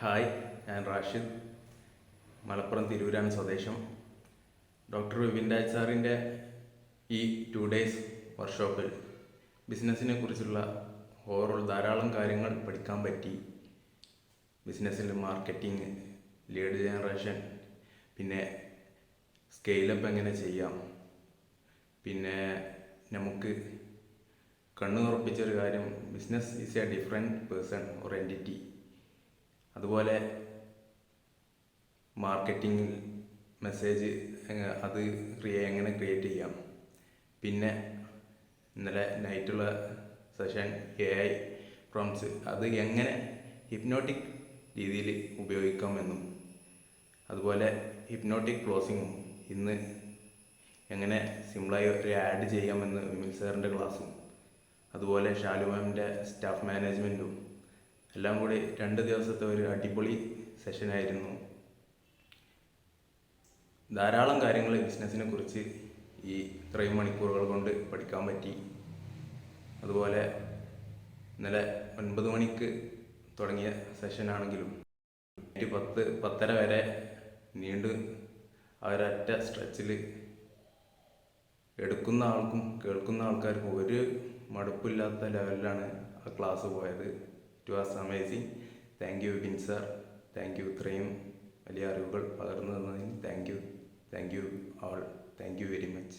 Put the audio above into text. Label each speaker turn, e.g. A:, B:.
A: Hi, ഞാൻ റാഷിദ്, മലപ്പുറം തിരൂരാണ് സ്വദേശം. Doctor Vipin Raj സാറിൻ്റെ ഈ 2 days വർക്ക്ഷോപ്പിൽ ബിസിനസ്സിനെ കുറിച്ചുള്ള ഓവറോൾ ധാരാളം കാര്യങ്ങൾ പഠിക്കാൻ പറ്റി. ബിസിനസ്സിൽ മാർക്കറ്റിംഗ്, ലീഡ് ജനറേഷൻ, പിന്നെ സ്കെയിലപ്പ് എങ്ങനെ ചെയ്യാം, പിന്നെ നമുക്ക് കണ്ണു തുറപ്പിച്ചൊരു കാര്യം, business is A different person or entity. അതുപോലെ മാർക്കറ്റിംഗ് മെസ്സേജ് അത് എങ്ങനെ ക്രിയേറ്റ് ചെയ്യാം. പിന്നെ ഇന്നലെ നൈറ്റുള്ള സെഷൻ AI പ്രോംപ്റ്റ്സ് അത് എങ്ങനെ ഹിപ്നോട്ടിക് രീതിയിൽ ഉപയോഗിക്കാമെന്നും, അതുപോലെ ഹിപ്നോട്ടിക് ക്ലോസിങ്ങും ഇന്ന് എങ്ങനെ സിമ്പിളായി ഒരു ആഡ് ചെയ്യാമെന്ന് വിമിൽ സാറിൻ്റെ ക്ലാസ്സും, അതുപോലെ ഷാലു മാമിൻ്റെ സ്റ്റാഫ് മാനേജ്മെൻറ്റും എല്ലാം കൂടി 2 ദിവസത്തെ ഒരു അടിപൊളി സെഷനായിരുന്നു. ധാരാളം കാര്യങ്ങൾ ബിസിനസ്സിനെ കുറിച്ച് ഈ ഇത്രയും മണിക്കൂറുകൾ കൊണ്ട് പഠിക്കാൻ പറ്റി. അതുപോലെ ഇന്നലെ 9 മണിക്ക് തുടങ്ങിയ സെഷനാണെങ്കിലും 10:30 വരെ നീണ്ട് ഒരൊറ്റ സ്ട്രെച്ചിൽ എടുക്കുന്ന ആൾക്കും കേൾക്കുന്ന ആൾക്കാർക്കും ഒരു മടുപ്പില്ലാത്ത ലെവലിലാണ് ആ ക്ലാസ് പോയത്. It was amazing. Thank you Vipin sir, thank you. ഇത്രയും വലിയ അറിവുകൾ പകർന്നു തന്നതിന് thank you all. Thank you very much.